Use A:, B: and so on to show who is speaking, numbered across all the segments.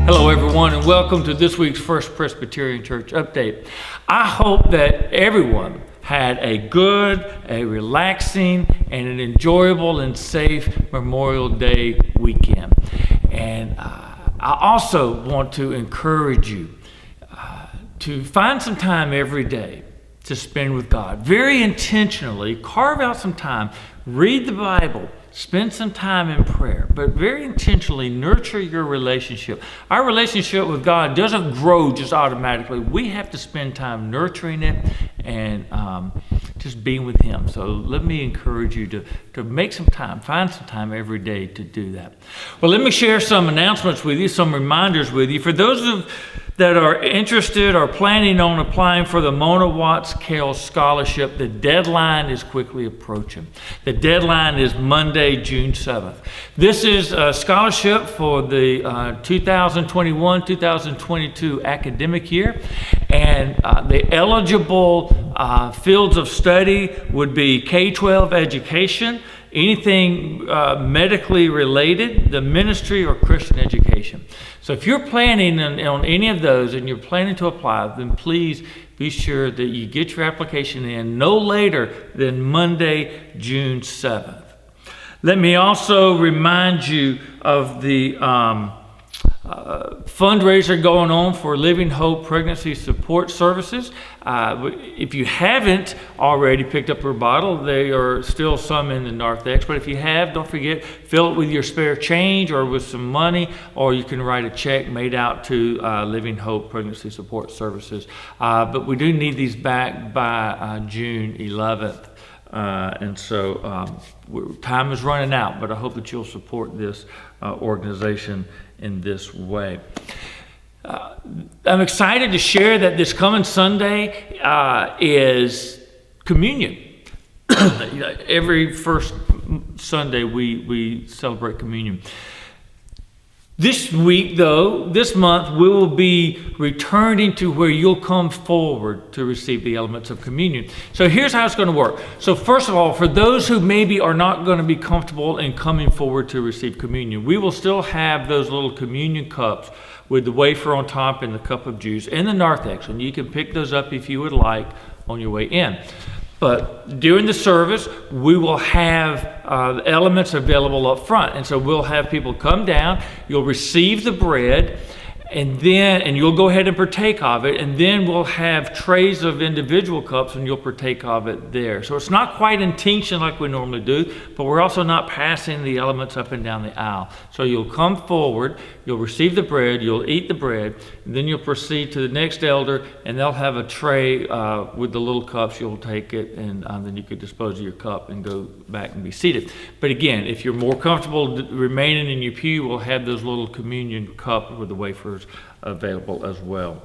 A: Hello everyone, and welcome to this week's First Presbyterian Church Update. I hope that everyone had a good, a relaxing, and an enjoyable and safe Memorial Day weekend. And I also want to encourage you to find some time every day to spend with God. Very intentionally, carve out some time, read the Bible, spend some time in prayer, but very intentionally nurture your relationship. Our relationship with God doesn't grow just automatically. We have to spend time nurturing it and just being with Him. So let me encourage you to make some time, find some time every day to do that. Well, let me share some announcements with you, some reminders with you. For those that are interested or planning on applying for the Mona Watts Kell Scholarship, the deadline is quickly approaching. The deadline is Monday, June 7th. This is a scholarship for the 2021-2022 academic year, and the eligible fields of study would be K-12 education, anything medically related, the ministry, or Christian education. So if you're planning on any of those and you're planning to apply, then please be sure that you get your application in no later than Monday, June 7th. Let me also remind you of the fundraiser going on for Living Hope Pregnancy Support Services. If you haven't already picked up your bottle, there are still some in the narthex, but if you have, don't forget, fill it with your spare change or with some money, or you can write a check made out to Living Hope Pregnancy Support Services. But we do need these back by June 11th. And so time is running out, but I hope that you'll support this organization in this way. I'm excited to share that this coming Sunday is communion. Every first Sunday we celebrate communion. This week, though, this month, we will be returning to where you'll come forward to receive the elements of communion. So here's how it's going to work. So first of all, for those who maybe are not going to be comfortable in coming forward to receive communion, we will still have those little communion cups with the wafer on top and the cup of juice in the narthex, and you can pick those up if you would like on your way in. But during the service, we will have elements available up front. And so we'll have people come down, you'll receive the bread, and you'll go ahead and partake of it, and then we'll have trays of individual cups and you'll partake of it there. So it's not quite in tension like we normally do, but we're also not passing the elements up and down the aisle. So you'll come forward, you'll receive the bread, you'll eat the bread, and then you'll proceed to the next elder, and they'll have a tray with the little cups. You'll take it, and then you could dispose of your cup and go back and be seated. But again, if you're more comfortable remaining in your pew, we'll have those little communion cups with the wafers available as well.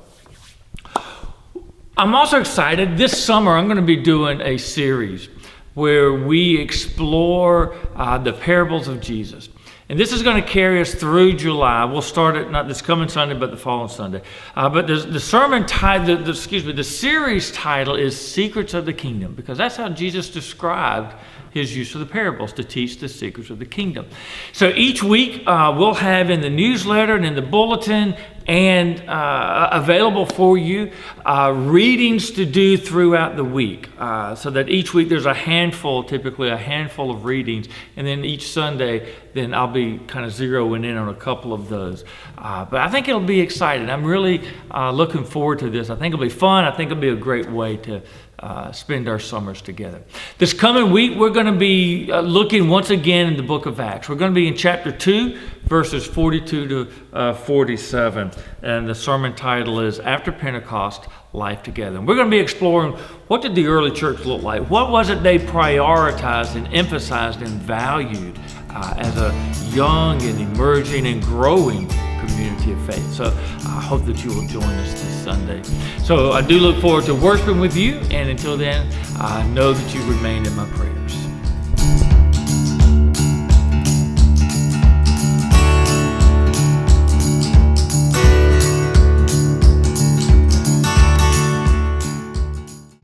A: I'm also excited. This summer, I'm going to be doing a series where we explore the parables of Jesus. And this is going to carry us through July. We'll start it not this coming Sunday, but the following Sunday. But the sermon title, the series title is Secrets of the Kingdom, because that's how Jesus described His use of the parables, to teach the secrets of the kingdom. So each week we'll have in the newsletter and in the bulletin and available for you readings to do throughout the week, so that each week there's typically a handful of readings, and then each Sunday then I'll be kind of zeroing in on a couple of those. But I think it'll be exciting. I'm really looking forward to this. I think it'll be fun. I think it'll be a great way to spend our summers together. This coming week, we're going to be looking once again in the book of Acts. We're going to be in chapter 2, verses 42 to 47. And the sermon title is After Pentecost, Life Together. And we're going to be exploring, what did the early church look like? What was it they prioritized and emphasized and valued as a young and emerging and growing community of faith? So I hope that you will join us this Sunday. So I do look forward to worshiping with you, and until then, I know that you remain in my prayers.